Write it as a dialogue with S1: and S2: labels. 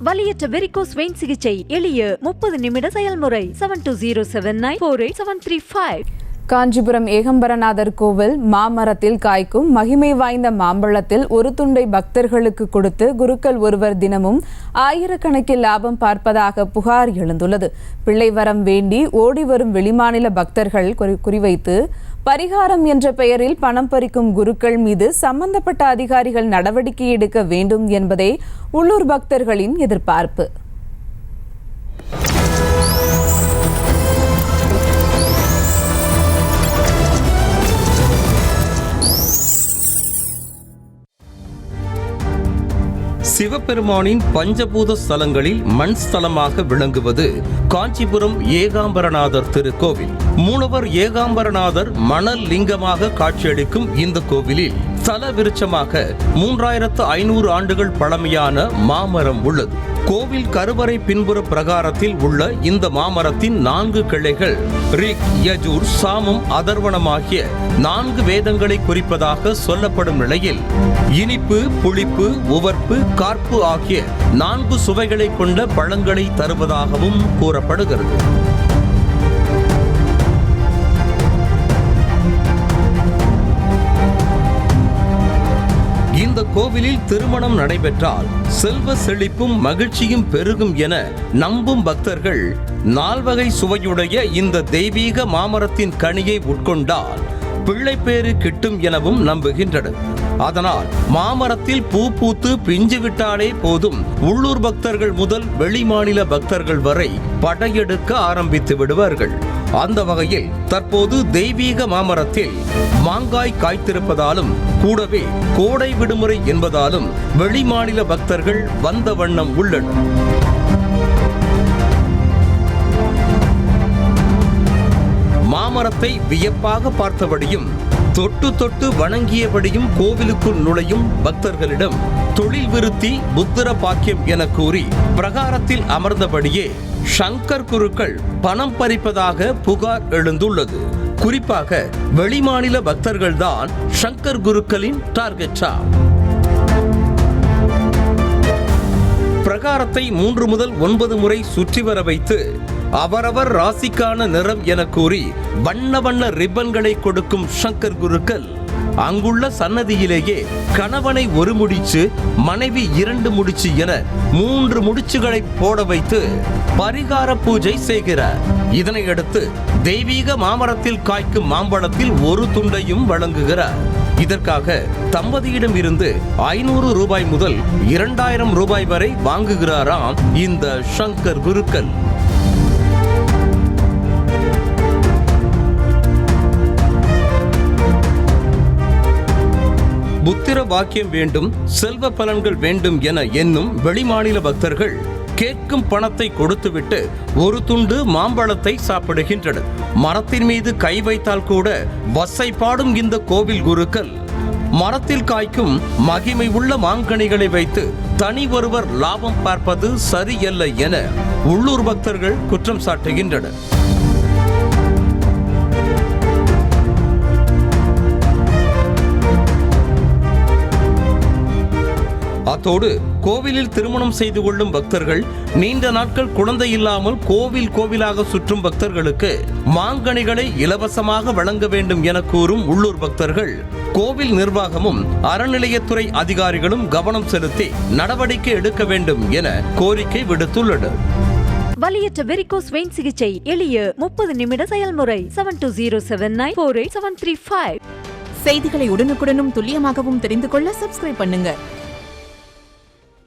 S1: வலியற்ற varicose vein சிகிச்சை எளிய 30 நிமிட செயல்முறை 7279487335.
S2: காஞ்சிபுரம் ஏகாம்பரநாதர் கோவில் மாமரத்தில் காய்க்கும் மகிமை வாய்ந்த மாம்பழத்தில் ஒரு துண்டை பக்தர்களுக்கு கொடுத்து குருக்கள் ஒருவர் தினமும் ஆயிரக்கணக்கில் லாபம் பார்ப்பதாக புகார் எழுந்துள்ளது. பிள்ளை வரம் வேண்டி ஓடி வரும் வெளிமாநில பக்தர்கள் குறிவைத்து பரிகாரம் என்ற பெயரில் பணம் பறிக்கும் குருக்கள் மீது சம்பந்தப்பட்ட அதிகாரிகள் நடவடிக்கை எடுக்க வேண்டும் என்பதே உள்ளூர் பக்தர்களின் எதிர்பார்ப்பு.
S3: சிவபெருமானின் பஞ்சபூத ஸ்தலங்களில் மண் ஸ்தலமாக விளங்குவது காஞ்சிபுரம் ஏகாம்பரநாதர் திருக்கோவில். மூலவர் ஏகாம்பரநாதர் மணல் லிங்கமாக காட்சியளிக்கும் இந்த கோவிலில் ஸ்தல விருட்சமாக 3500 ஆண்டுகள் பழமையான மாமரம் உள்ளது. கோவில் கருவறை பின்புற பிரகாரத்தில் உள்ள இந்த மாமரத்தின் 4 கிளைகள் ரிக், யஜூர், சாமம், அதர்வணம் ஆகிய 4 வேதங்களை குறிப்பதாக சொல்லப்படும் நிலையில் இனிப்பு, புளிப்பு, உவர்ப்பு, கார்ப்பு ஆகிய 4 சுவைகளை கொண்ட பழங்களை தருவதாகவும் கூறப்படுகிறது. இந்த கோவிலில் திருமணம் நடைபெற்றால் செல்வ செழிப்பும் மகிழ்ச்சியும் பெருகும் என நம்பும் பக்தர்கள் 4 வகை சுவையுடைய இந்த தெய்வீக மாமரத்தின் கனியை உட்கொண்டால் பிள்ளைப்பேறு கிட்டும் எனவும் நம்புகின்றனர். அதனால் மாமரத்தில் பூ பூத்து பிஞ்சு விட்டாலே போதும் உள்ளூர் பக்தர்கள் முதல் வெளிமாநில பக்தர்கள் வரை படையெடுக்க ஆரம்பித்து விடுவார்கள். அந்த வகையில் தற்போது தெய்வீக மாமரத்தில் மாங்காய் காய்த்திருப்பதாலும் கூடவே கோடை விடுமுறை என்பதாலும் வெளிமாநில பக்தர்கள் வந்த வண்ணம் உள்ளனர். மாமரத்தை வியப்பாக பார்த்தபடியும் தொட்டு தொட்டு வணங்கியபடியும் கோவிலுக்குள் நுழையும் பக்தர்களிடம் தொழில் விருத்தி, புத்திர பாக்கியம் என கூறி பிரகாரத்தில் அமர்ந்தபடியே சங்கர் குருக்கள் பணம் பறிப்பதாக புகார் எழுந்துள்ளது. குறிப்பாக வெளிமாநில பக்தர்கள்தான் சங்கர் குருக்களின் டார்கெட்டா. பிரகாரத்தை 3 முதல் 9 முறை சுற்றி வர வைத்து அவரவர் ராசிக்கான நிறம் என கூறி வண்ண வண்ண ரிப்பன்களை கொடுக்கும் சங்கர் குருக்கள் அங்குள்ள சன்னதியிலேயே கணவனை 1 முடிச்சு, மனைவி 2 முடிச்சு என 3 முடிச்சுகளை போட வைத்து பரிகார பூஜை செய்கிறார். இதனையடுத்து தெய்வீக மாமரத்தில் காய்க்கும் மாம்பழத்தில் 1 துண்டையும் வழங்குகிறார். இதற்காக தம்பதியிடம் இருந்து 500 ரூபாய் முதல் 2000 ரூபாய் வரை வாங்குகிறாராம் இந்த சங்கர் குருக்கள். புத்திர பாக்கியம் வேண்டும், செல்வ பலன்கள் வேண்டும் என எண்ணும் வெளிமாநில பக்தர்கள் கேட்கும் பணத்தை கொடுத்துவிட்டு 1 துண்டு மாம்பழத்தை சாப்பிடுகின்றனர். மரத்தின் மீது கை வைத்தால் கூட வசை பாடும் இந்த கோவில் குருக்கள் மரத்தில் காய்க்கும் மகிமை உள்ள மாங்கனிகளை வைத்து தனி ஒருவர் லாபம் பார்ப்பது சரியல்ல என உள்ளூர் பக்தர்கள் குற்றம் சாட்டுகின்றனர். அத்தோடு கோவிலில் திருமணம் செய்து கொள்ளும் பக்தர்கள், நீண்ட நாட்கள் குழந்தை இல்லாமல் கோவில் கோவிலாக சுற்றும் பக்தர்களுக்கு மாங்கனிகளை இலவசமாக வழங்க வேண்டும் என கூறும் உள்ளூர் பக்தர்கள் கோவில் நிர்வாகமும் அறநிலையத்துறை அதிகாரிகளும் கவனம் செலுத்தி நடவடிக்கை எடுக்க வேண்டும் என கோரிக்கை விடுத்துள்ளனர்.
S1: வலியற்ற வெரிகோஸ் வெயின் சிகிச்சை எளிய 30 நிமிட செயல்முறை 7279487335.
S4: செய்திகளை உடனுக்குடனும் துல்லியமாகவும் தெரிந்து கொள்ள சப்ஸ்கிரைப் பண்ணுங்க.